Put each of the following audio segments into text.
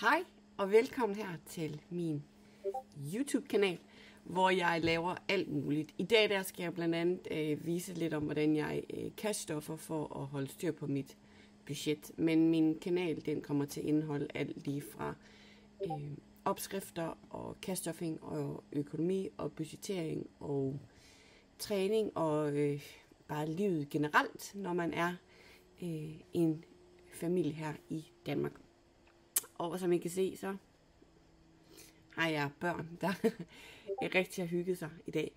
Hej og velkommen her til min YouTube-kanal, hvor jeg laver alt muligt. I dag der skal jeg blandt andet vise lidt om, hvordan jeg cashstoffer for at holde styr på mit budget. Men min kanal den kommer til at indeholde alt lige fra opskrifter og cashstoffing og økonomi og budgettering og træning og bare livet generelt, når man er en familie her i Danmark. Og som I kan se, så har jeg børn, der rigtig har hygget sig i dag.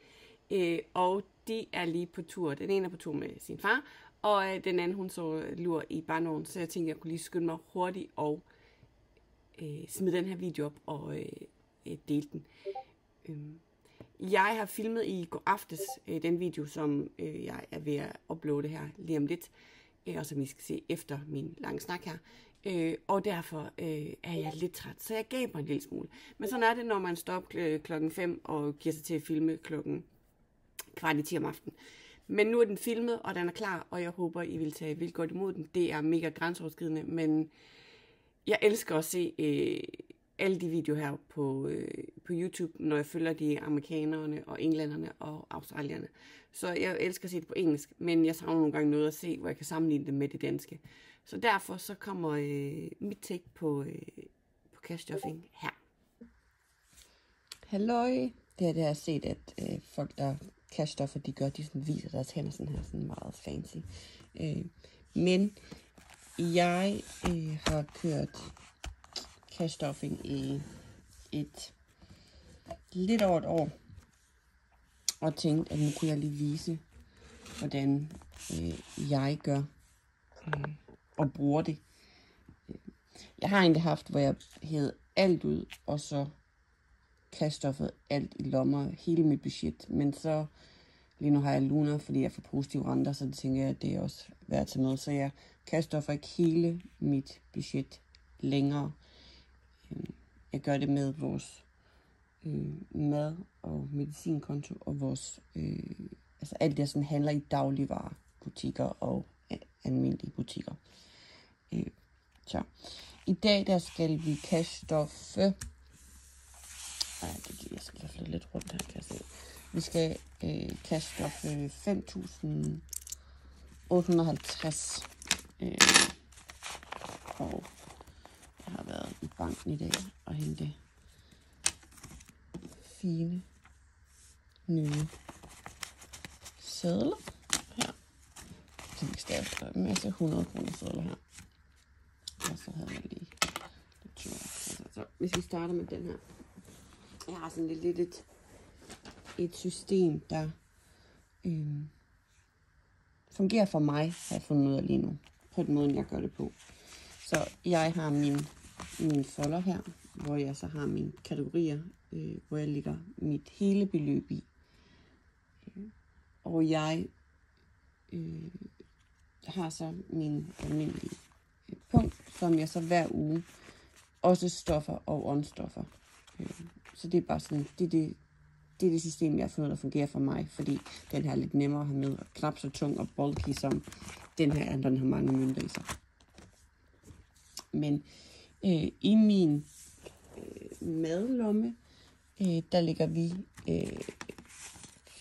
Og de er lige på tur. Den ene er på tur med sin far, og den anden hun så lur i barnevognen. Så jeg tænkte, jeg kunne lige skynde mig hurtigt og smide den her video op og dele den. Jeg har filmet i går aftes den video, som jeg er ved at uploade her lige om lidt. Og som I skal se efter min lange snak her. Og derfor er jeg lidt træt, så jeg gav mig en lille smule. Men sådan er det, når man står op klokken 5 og giver sig til at filme klokken 9:15 om aftenen. Men nu er den filmet, og den er klar, og jeg håber, I vil tage vildt godt imod den. Det er mega grænseoverskridende, men jeg elsker at se alle de videoer her på YouTube, når jeg følger de amerikanerne og englænderne og australierne. Så jeg elsker at se det på engelsk, men jeg savner nogle gange noget at se, hvor jeg kan sammenligne det med det danske. Så derfor så kommer mit take på cashstuffing her. Halløj. Det har jeg set, at folk, der cashstoffer, de gør, de sådan viser deres hænder sådan her, sådan meget fancy. Men jeg har kørt cashstuffing i lidt over et år, og tænkte, at nu kunne jeg lige vise, hvordan jeg gør og bruger det. Jeg har egentlig haft, hvor jeg hævede alt ud, og så cashstoffet alt i lommer, hele mit budget. Men så lige nu har jeg luner, fordi jeg får positive renter, så det tænker jeg, at det er også værd til med. Så jeg cashstoffer ikke hele mit budget længere. Jeg gør det med vores mad- og medicinkonto og vores altså alt det, sådan handler i dagligvarebutikker og almindelige butikker. Så i dag der skal vi cashstoffe. Jeg skal flytte lidt rundt her, kan jeg se. Vi skal cashstoffe 5.850. Og jeg har været i banken i dag og hente fine nye sedler her. Så vi skal have en masse 100 kroner sedler her. Og så havde jeg lige så hvis vi starter med den her. Jeg har sådan lidt et system, der fungerer for mig, har jeg fundet ud af lige nu. På den måde, jeg gør det på. Så jeg har mine folder her, hvor jeg så har mine kategorier, hvor jeg lægger mit hele beløb i. Og jeg har så min almindelige punkt, som jeg så hver uge også stoffer og åndstoffer. Så det er bare sådan, det er det system, jeg har fundet, der fungerer for mig, fordi den her er lidt nemmere at have med, og knap så tung og bulky, som den her, den har mange mønter i sig. Men i min madlomme, der ligger vi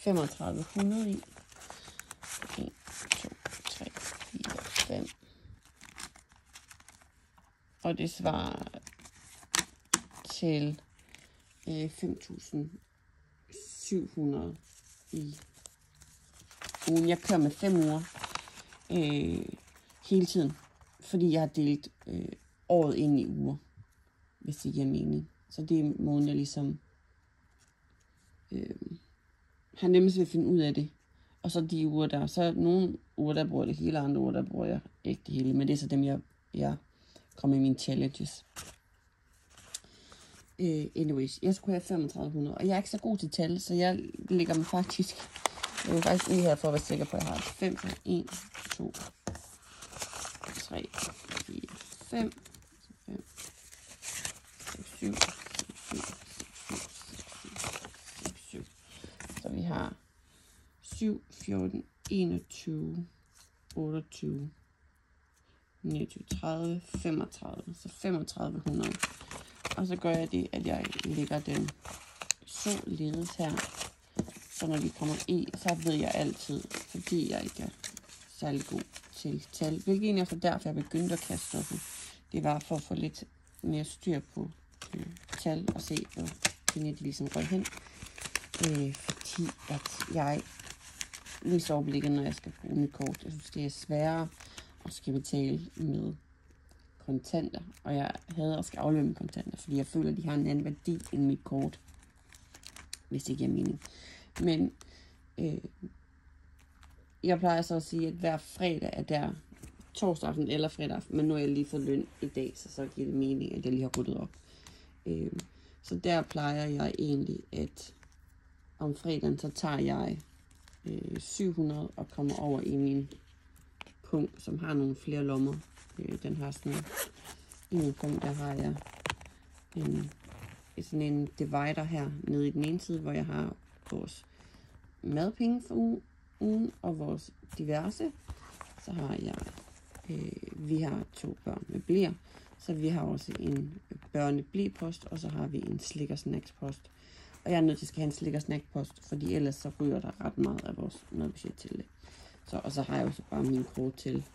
3500 i. 1, 2, 3, 4, 5. Og det svarer til 5.700 i ugen. Jeg kører med 5 uger hele tiden, fordi jeg har delt året ind i uger, hvis det giver mening. Så det er måden, jeg ligesom har nemmest ved at finde ud af det. Og så de uger der, så nogle uger, der bruger det hele, andre uger, der bruger jeg ikke det hele. Men det er så dem, jeg kommer i mine challenges. Anyways, jeg skulle have 3500, og jeg er ikke så god til tal, så jeg lægger mig faktisk, jeg vil faktisk lige her for at være sikker på, at jeg har 5, 1, 2, 3, 4, 5, 5, 6, 7, 7. Så vi har 7, 14, 21, 28, 29, 30, 35. Så 3500. Og så gør jeg det, at jeg lægger den således her. Så når vi kommer i, så ved jeg altid, fordi jeg ikke er særlig god til tal. Hvilket egentlig også derfor, jeg begyndte at kaste stoffet. Det var for at få lidt mere styr på tal og se, hvor de ligesom røg hen. Fordi at jeg mister overblikket, når jeg skal bruge mit kort. Jeg synes, det er sværere at skal betale med kontanter. Og jeg hader at skal afløbe med kontanter, fordi jeg føler, at de har en anden værdi end mit kort. Hvis det giver mening. Men jeg plejer så at sige, at hver fredag er der torsdag aften eller fredag aften. Men nu har jeg lige fået løn i dag, så giver det mening, at jeg lige har ryddet op. Så der plejer jeg egentlig, at om fredagen, så tager jeg 700 og kommer over i min punkt, som har nogle flere lommer. Den har sådan i min punkt, der har jeg sådan en divider her nede i den ene side, hvor jeg har vores madpenge for ugen og vores diverse. Så har jeg, vi har 2 børn med bleer, så vi har også en børneblepost, og så har vi en slik- og snackspost. Og jeg er nødt til at have en slik- og snackpost, fordi ellers så ryger der ret meget af vores madbudget til det. Og så har jeg også bare min kort til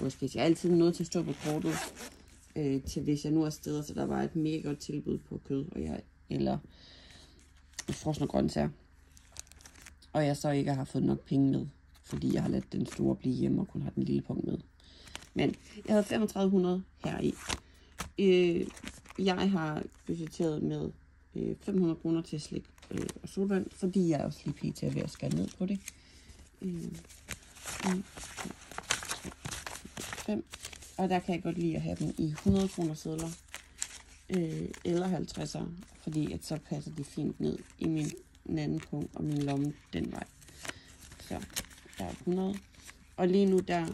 worst case. Jeg er altid nødt til at stå på kortet, til hvis jeg nu er steder, så der var et mega godt tilbud på kød, eller frosne grøntsager. Og jeg så ikke har fået nok penge med, fordi jeg har ladet den store blive hjemme og kun har den lille punkt med. Men jeg havde 3500 her i. Jeg har budgetteret med 500 kroner til slik og solvand, fordi jeg også lige pt. Er ved at skære ned på det. 5. Og der kan jeg godt lide at have dem i 100 kroner sedler eller 50'er, fordi at så passer de fint ned i min anden punkt og min lomme den vej. Så der er 100. Og lige nu der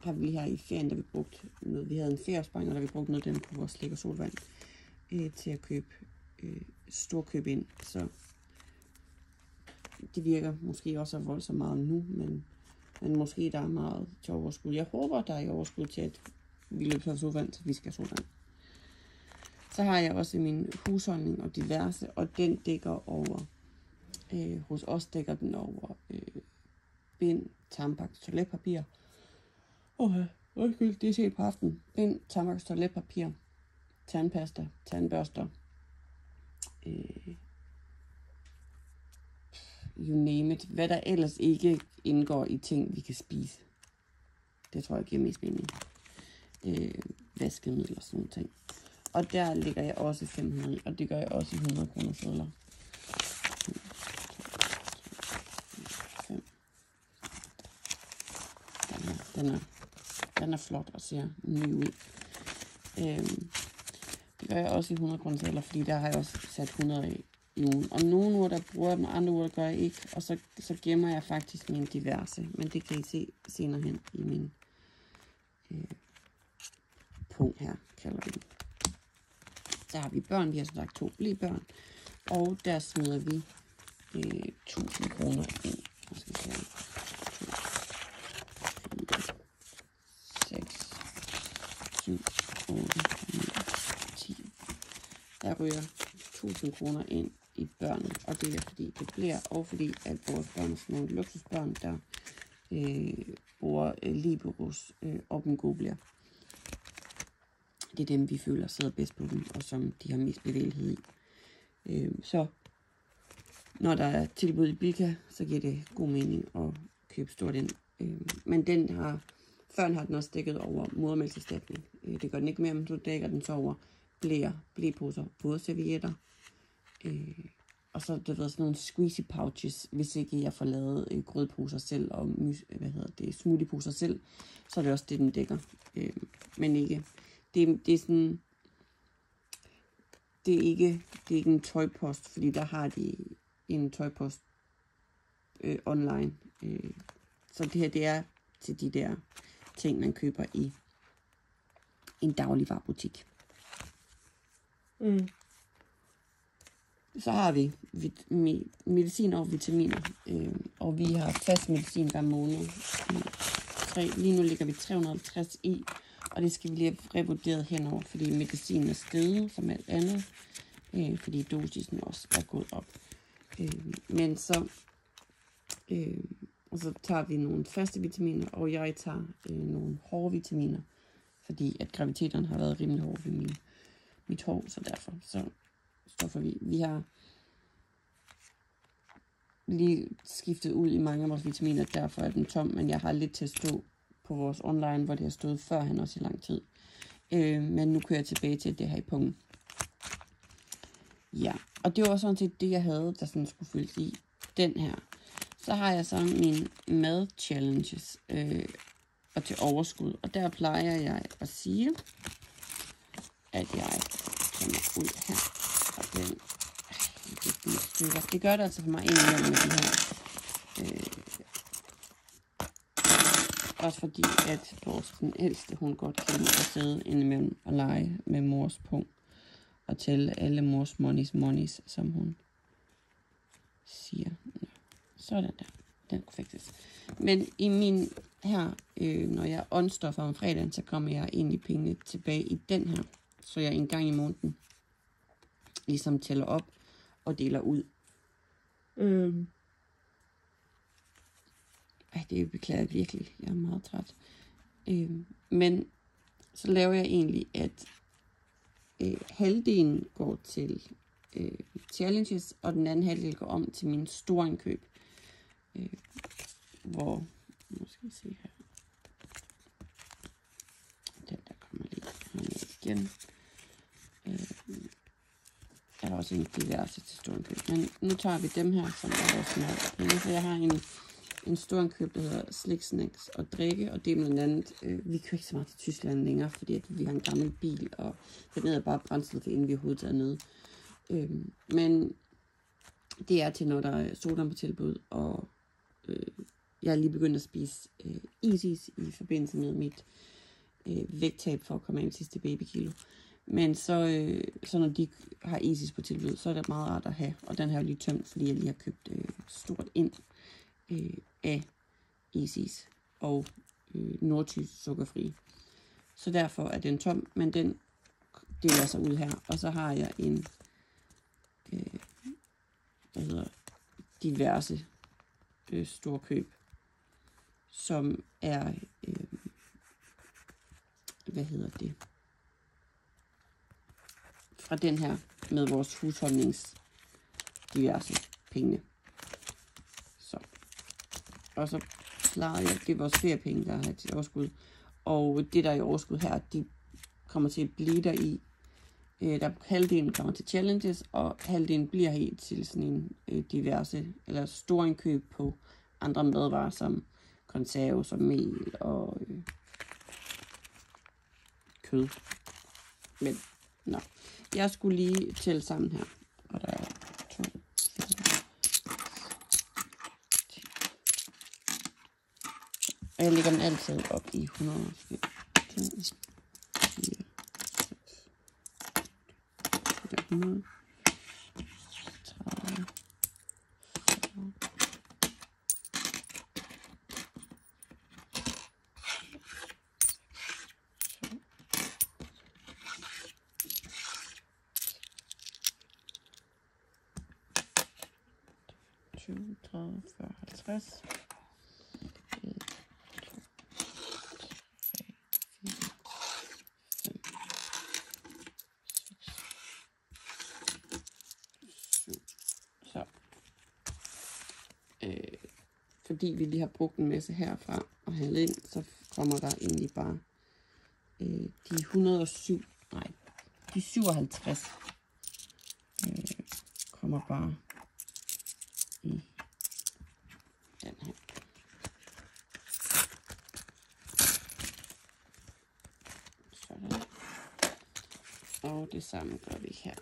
har vi her i ferien, der vi brugt noget. Vi havde en ferieopsparing, og der vi brugt noget af den på vores slik og solvand til at købe storkøb ind. Så det virker måske også voldsomt meget nu, men måske der er meget til overskud. Jeg håber, der er overskud til, at vi løber solvand, så vi skal have solvand. Så har jeg også min husholdning og diverse, og den dækker over, hos os dækker den over bind, tampaks, toiletpapir. Undskyld, det er set på aftenen. Bind, tampaks, toiletpapir, tandpasta, tandbørster, you name it. Hvad der ellers ikke indgår i ting, vi kan spise. Det tror jeg giver mest mening. Vaskemiddel og sådan nogle ting. Og der ligger jeg også 500 i, og det gør jeg også i 100 kroner sedler. 5. Den er flot og ser ny ud. Det gør jeg også i 100 kroner sedler, fordi der har jeg også sat 100 i ugen. Og nogle uger, der bruger jeg dem, andre uger, der gør jeg ikke. Og så gemmer jeg faktisk mine diverse. Men det kan I se senere hen i min punkt her, kalder vi det. Så har vi børn. Vi har så lagt 2 blebørn. Og der smider vi 1000 kroner ind. Nu skal vi se. 4, 6, 7, 8, 9, 10. Der ryger 1000 kroner ind i børnene, og det er fordi det bliver, og fordi at vores børn er sådan nogle luksusbørn, der bruger Liberos Open Go bliver. Det er dem, vi føler sidder bedst på dem, og som de har mest bevægelighed i. Så når der er tilbud i Bilka, så giver det god mening at købe stort ind. Men den har, førhen har den også dækket over modermælkserstatning. Det gør den ikke mere, men så dækker den så over blæer, blæposer, vådservietter. Og så der sådan nogle squeezy pouches, hvis ikke jeg får lavet grødposer selv og smoothieposer selv, så er det også det, den dækker. Men ikke. Det er sådan, det er ikke en tøjpost, fordi der har de en tøjpost online. Så det her, det er til de der ting, man køber i en dagligvarebutik. Så har vi medicin og vitaminer, og vi har fast medicin hver måned 3. Lige nu ligger vi 350 i, og det skal vi lige have revurderet henover, fordi medicinen er steget som alt andet, fordi dosisen også er gået op. Men så, og så tager vi nogle faste vitaminer, og jeg tager nogle hårde vitaminer, fordi at graviditeterne har været rimelig hårde ved mit hår, så derfor så stoffer vi har lige skiftet ud i mange af vores vitaminer, derfor er den tom, men jeg har lidt til at stå på vores online, hvor det har stået førhen også i lang tid. Men nu kører jeg tilbage til det her i pungen. Ja, og det var sådan set det, jeg havde, der sådan skulle fyldes i den her. Så har jeg så mine mad-challenges og til overskud, og der plejer jeg at sige, at jeg kommer ud her, og den det gør det altså for mig indimellem med de her. Også fordi, at den ældste, hun godt kan lide at sidde indimellem og lege med mors pung. Og tælle alle mors monies, som hun siger. Sådan der. Den kunne fikses. Men i min her, når jeg åndstoffer om fredagen, så kommer jeg egentlig pengene tilbage i den her. Så jeg en gang i måneden ligesom tæller op og deler ud. Det beklager jeg virkelig. Jeg er meget træt. Men så laver jeg egentlig, at halvdelen går til challenges, og den anden halvdel går om til mine store indkøb. Hvor, nu skal vi se her. Den der kommer lige herned igen. Er der også en diverse til store indkøb. Men nu tager vi dem her, som er vores mad. Så jeg har en stor indkøb, der hedder slik, snacks og drikke, og det er blandt andet, vi kører ikke så meget til Tyskland længere, fordi at vi har en gammel bil, og den er bare brændslet, inden vi overhovedet tager ned. Men det er til, når der er soda på tilbud, og jeg er lige begyndt at spise Isis i forbindelse med mit vægttab for at komme af med sidste babykilo. Men så når de har Isis på tilbud, så er det meget rart at have, og den har jeg lige tømt, fordi jeg lige har købt stort ind af Isis og nordtysk sukkerfri. Så derfor er den tom, men den deler sig ud her. Og så har jeg en diverse store køb, som er fra den her med vores husholdnings diverse penge. Så. Og så klarer jeg, det er vores feriepenge, der har til overskud. Og det der er i overskud her, de kommer til at blive der i. Halvdelen kommer til challenges, og halvdelen bliver helt til sådan en diverse, eller store indkøb på andre madvarer, som konserves og mel og kød. Men, nå. Jeg skulle lige tælle sammen her. Og der er 2, 4, 10. Og jeg lægger den altid op i 100. 2, 4, 100, 30, 40, 20, 30, 40, 50. Fordi vi lige har brugt en masse herfra og handlet ind, så kommer der egentlig bare de 57 kommer bare i den her. Sådan. Og det samme gør vi her.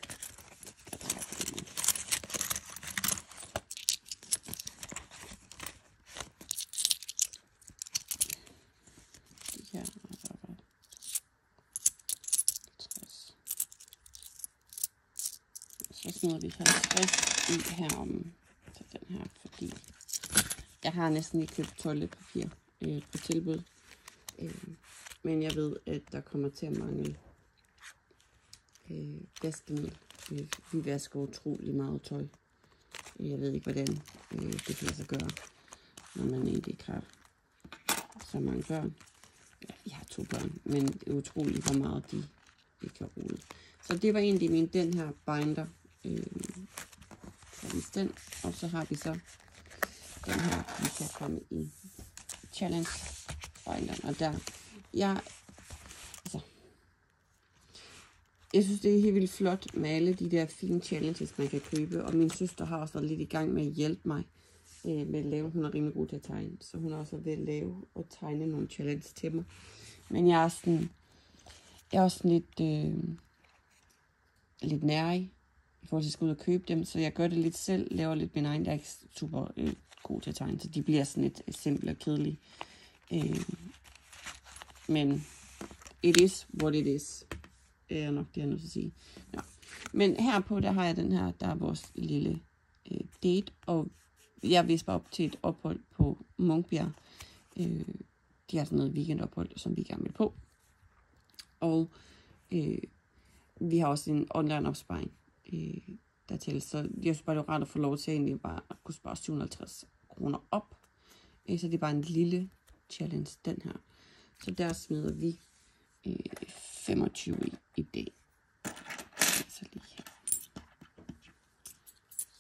Så smider vi 50 i herom til den her, fordi jeg har næsten ikke købt toiletpapir på tilbud. Men jeg ved, at der kommer til at mangle vaskemiddel. Vi vasker utrolig meget tøj. Jeg ved ikke, hvordan det kan lade sig gøre, når man egentlig ikke har så mange børn. Ja, jeg har 2 børn, men det er utroligt, hvor meget de kan rode. Så det var egentlig den her binder. Den. Og så har vi så den her, vi kan komme i challenge binderen. Og der, jeg synes, det er helt vildt flot med alle de der fine challenges, man kan købe. Og min søster har også været lidt i gang med at hjælpe mig med at lave. Hun er rimelig god til at tegne, så hun er også ved at lave og tegne nogle challenges til mig. Men jeg er også lidt nærig i forhold til at skulle ud og købe dem, så jeg gør det lidt selv, laver lidt min egen. Jeg er ikke super god til at tegne, så de bliver sådan lidt simple og kedelige. Men it is what it is. Er nok det, jeg er nødt til at sige. Ja. Men herpå, der har jeg den her, der er vores lille date, og jeg visper op til et ophold på Munkbjerg. De har sådan noget weekendophold, som vi gerne vil på. Og vi har også en online opsparing dertil, så jeg synes bare, det er rart at få lov til egentlig bare at kunne spare 750 kroner op. Så det er bare en lille challenge, den her. Så der smider vi 25 i dag. Så lige her.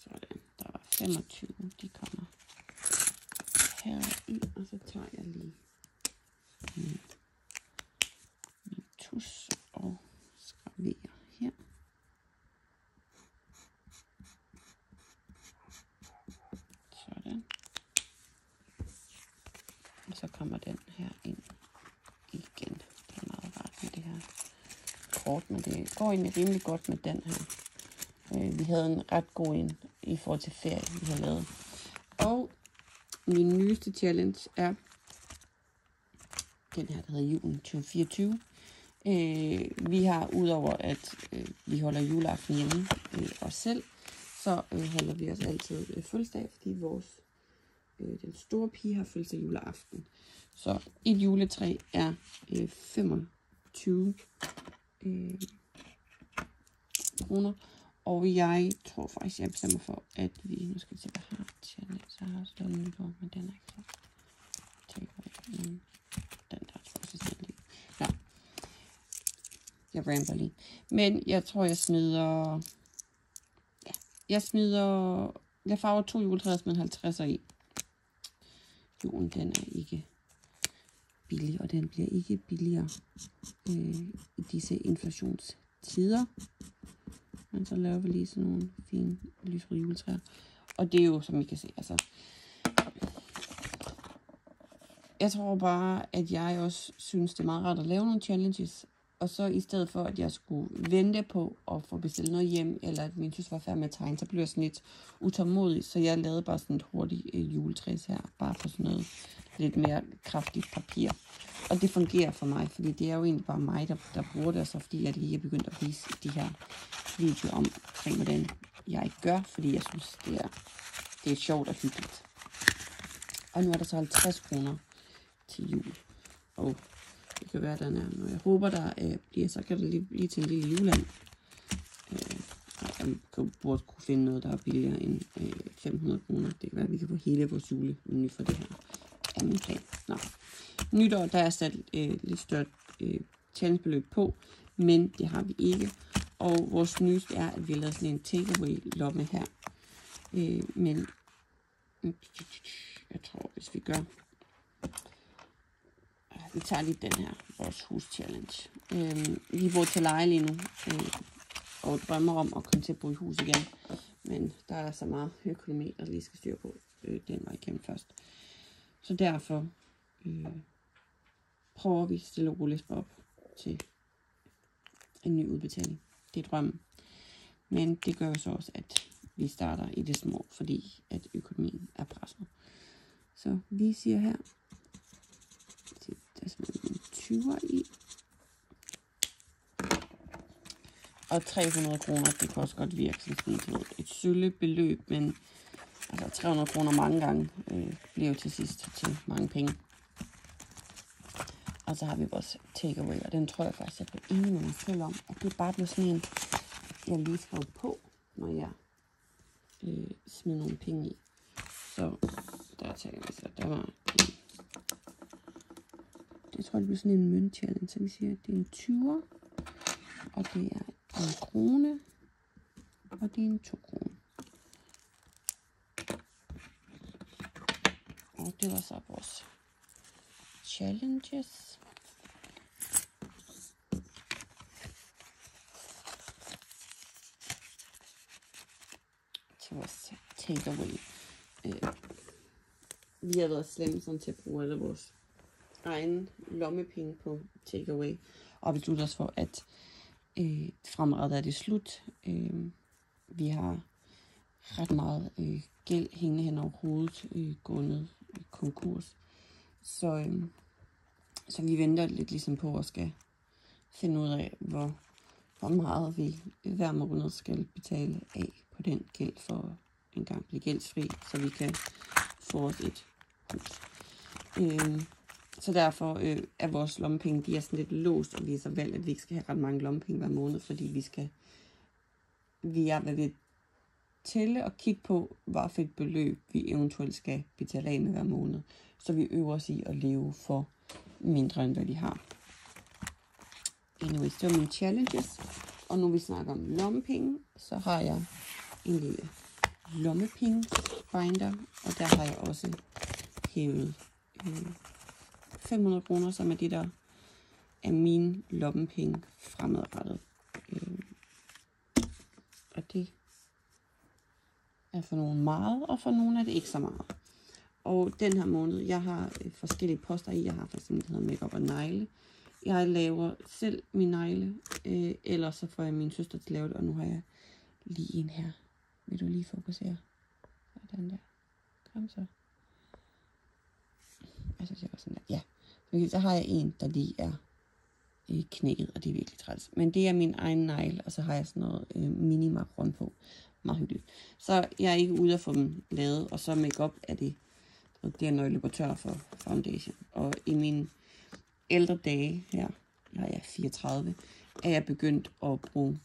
Sådan, der var 25, de kommer her i, og så tager jeg lige min tus og skraverer her. Sådan. Og så kommer den her ind igen. Det er meget rart med det her kort, men det går egentlig rimelig godt med den her. Vi havde en ret god en i forhold til ferie, vi har lavet. Og min nyeste challenge er den her, der hedder julen 2024. Vi har, udover at vi holder juleaften hjemme os selv, så holder vi os altid fødselsdag, fordi den store pige har fødselsdag juleaften. Så et juletræ er 25 kroner. Og jeg tror faktisk, jeg bestemmer for, at vi... Nu skal vi se, hvad jeg har challenge. Så har jeg også lavet nytår, men den er ikke så... Den der, tror jeg, så lige. Nå. Jeg ramper lige. Men jeg tror, jeg smider... Ja, jeg farver 2 juletræer med 50'er i. Julen, den er ikke billig, og den bliver ikke billigere i disse inflationstider. Men så laver vi lige sådan nogle fine lysrøde juletræer. Og det er jo, som I kan se, altså... Jeg tror bare, at jeg også synes, det er meget rart at lave nogle challenges. Og så i stedet for, at jeg skulle vente på at få bestilt noget hjem, eller at min søster var færdig med at tegne, så blev jeg sådan lidt utålmodig. Så jeg lavede bare sådan et hurtigt juletræs her, bare for sådan noget lidt mere kraftigt papir. Og det fungerer for mig, fordi det er jo egentlig bare mig, der bruger det, og så fordi jeg lige er begyndt at vise de her videoer omkring, hvordan jeg gør, fordi jeg synes, det er sjovt og hyggeligt. Og nu er der så 50 kroner til jul. Og det kan være, den er. Når jeg håber, der bliver, så kan det lige blive til en lille juleland. Jeg burde kunne finde noget, der er billigere end 500 kroner. Det kan være, at vi kan få hele vores julemenu for det her. Er min plan. Nå. Nytår, der er sat lidt større challengebeløb på, men det har vi ikke. Og vores nyeste er, at vi har lavet sådan en takeaway-lomme her. Men jeg tror, hvis vi gør... Vi tager lige den her, vores hus-challenge. Vi bor til leje lige nu, og drømmer om at komme til at bo i hus igen. Men der er så meget økonomi, der lige skal styre på den vej igennem først. Så derfor prøver vi stille og roligt op til en ny udbetaling. Det er drømmen. Men det gør jo så også, at vi starter i det små, fordi at økonomien er presset. Så vi siger her, der smider vi 20'er i. Og 300 kroner, det kan også godt virke som sådan et sølle beløb, men altså 300 kroner mange gange bliver jo til sidst til mange penge. Og så har vi vores takeaway, og den tror jeg faktisk, jeg blev enig med mig selv om, at det bare blev sådan en, jeg lige skrev på, når jeg smider nogle penge i. Så der tager vi så, der var jeg tror, det bliver sådan en mønt-challenge, så vi siger, at det er en 20'er, og det er en krone, og det er en 2 kroner. Og det var så vores challenges. Til vores takeaway. Vi har været slemme sådan til at bruge alle vores egen lommepenge på takeaway, og beslutte os for, at fremadrettet er det slut. Vi har ret meget gæld hængende hen over hovedet, gående konkurs. Så vi venter lidt ligesom på at skal finde ud af, hvor meget vi hver måned skal betale af på den gæld, for en gang blive gældsfri, så vi kan få os et hus. Så derfor er vores lommepenge, de er sådan lidt låst, og vi er så valgt, at vi ikke skal have ret mange lommepenge hver måned, fordi vi er ved tælle og kigge på, hvad for et beløb vi eventuelt skal betale af med hver måned, så vi øver os i at leve for mindre end hvad vi har. Anyways, det var mine challenges, og nu vi snakker om lommepenge, så har jeg en lille lommepenge binder, og der har jeg også hævet 500 kroner, som er det, der er mine lommepenge fremadrettet. Og det er for nogle meget, og for nogle er det ikke så meget. Og den her måned, jeg har forskellige poster i. Jeg har for eksempel, det hedder makeup og negle. Jeg laver selv mine negle, eller så får jeg min søster til at lave det, og nu har jeg lige en her. Vil du lige fokusere? Den der. Kom så. Altså, det var sådan der. Ja. Så har jeg en, der lige er knækket, og det er virkelig træls. Men det er min egen negle, og så har jeg sådan noget mini-makron på. Meget hyggeligt. Så jeg er ikke ude at få dem lavet, og så makeup er det er, når jeg løber tør for foundation. Og i mine ældre dage her, når jeg er 34, er jeg begyndt at bruge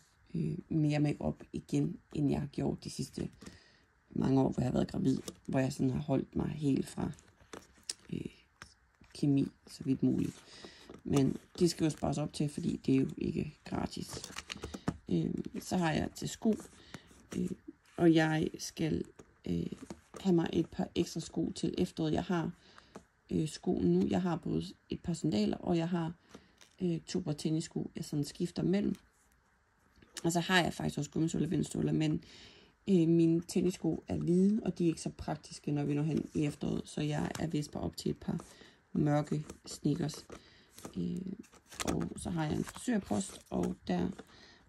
mere makeup igen, end jeg har gjort de sidste mange år, hvor jeg har været gravid, hvor jeg sådan har holdt mig helt fra kemi, så vidt muligt. Men det skal jo spares op til, fordi det er jo ikke gratis. Så har jeg til sko, og jeg skal have mig et par ekstra sko til efteråret. Jeg har sko nu. Jeg har både et par sandaler, og jeg har 2 par tennissko, jeg sådan skifter mellem. Og så har jeg faktisk også gummistøvler og vindstøvler, men mine tennissko er hvide, og de er ikke så praktiske, når vi når hen i efteråret. Så jeg er vist bare op til et par mørke sneakers. Og så har jeg en frisørpost, og der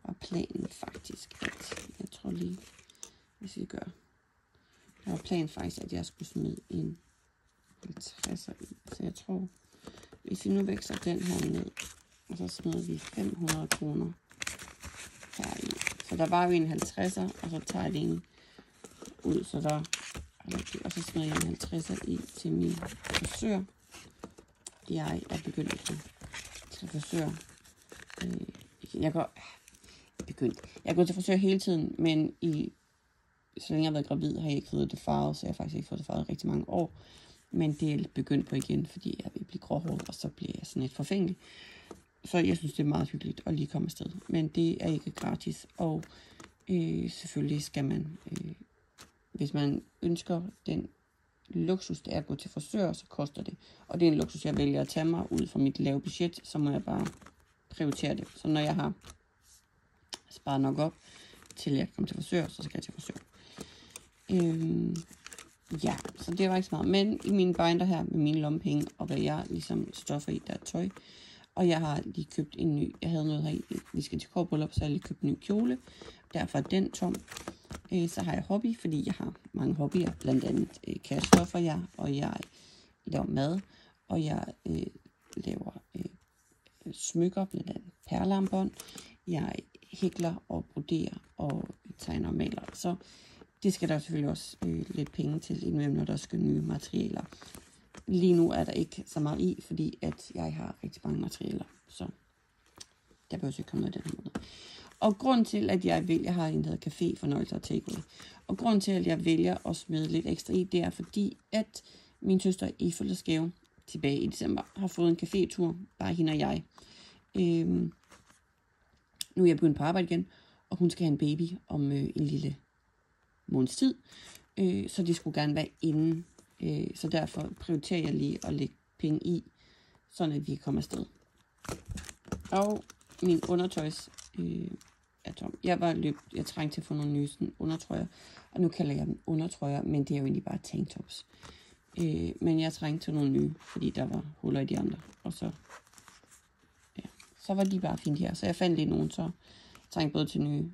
var planen faktisk, at jeg tror lige, hvis vi gør, der var planen faktisk, at jeg skulle smide en 50'er i. Så jeg tror, hvis vi nu vækster den her ned, og så smider vi 500 kroner her i. Så der var jo en 50'er, og så tager jeg den ud, så der, og så smider jeg en 50'er i til min frisør. Jeg er begyndt at gå til frisør. Jeg er gået til frisør hele tiden, men så længe jeg har været gravid, har jeg ikke fået det farvet, så jeg har faktisk ikke fået det farvet rigtig mange år. Men det er begyndt på igen, fordi jeg vil blive gråhåret, og så bliver jeg sådan lidt forfængelig. Så jeg synes, det er meget hyggeligt at lige komme afsted. Men det er ikke gratis, og selvfølgelig skal man, hvis man ønsker den luksus, det er at gå til frisør, så koster det. Og det er en luksus, jeg vælger at tage mig ud fra mit lave budget, så må jeg bare prioritere det. Så når jeg har sparet nok op, til jeg kan komme til frisør, så skal jeg til frisør. Ja, så det var ikke så meget. Men i mine binder her med mine lommepenge, og hvad jeg ligesom stoffer i, der er tøj. Og jeg har lige købt en ny, jeg havde noget her i, vi skal til kårbryllup, så jeg har lige købt en ny kjole. Derfor er den tom. Så har jeg hobby, fordi jeg har mange hobbyer, blandt andet kan jeg stoffer jeg, og jeg laver mad, og jeg laver smykker, blandt andet perlearmbånd. Jeg hækler og broderer og tegner og maler. Så det skal der selvfølgelig også lidt penge til indimellem, når der skal nye materialer. lige nu er der ikke så meget i, fordi at jeg har rigtig mange materialer, så der behøver ikke komme noget i den her måde. Og grund til, at jeg har en, der hedder Café Fornøjelse og Takeaway. Og grund til, at jeg vælger at smide lidt ekstra i, det er fordi, at min søster i fødselsdagsgave tilbage i december har fået en cafétur, bare hende og jeg. Nu er jeg begyndt på arbejde igen, og hun skal have en baby om en lille måneds tid. Så det skulle gerne være inden. Så derfor prioriterer jeg lige at lægge penge i, sådan at vi kan komme afsted. Og min undertøjs er tom. Jeg trængte til at få nogle nye undertrøjer, og nu kalder jeg dem undertrøjer, men det er jo egentlig bare tanktops. Men jeg trængte til nogle nye, fordi der var huller i de andre, og så var de bare fint her. Så jeg fandt lige nogle, så jeg trængte både til nye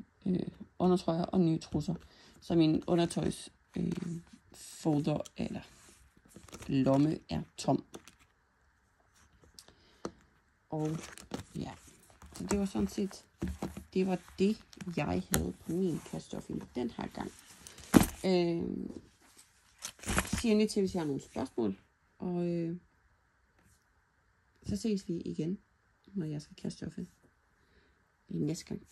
undertrøjer og nye trusser. Så min undertøjs folder eller lomme er tom. Og ja, så det var sådan set, det var det, jeg havde på min kaststof i den her gang. Sig endelig til, hvis jeg har nogle spørgsmål, og så ses vi igen, når jeg skal kaste stoffe næste gang.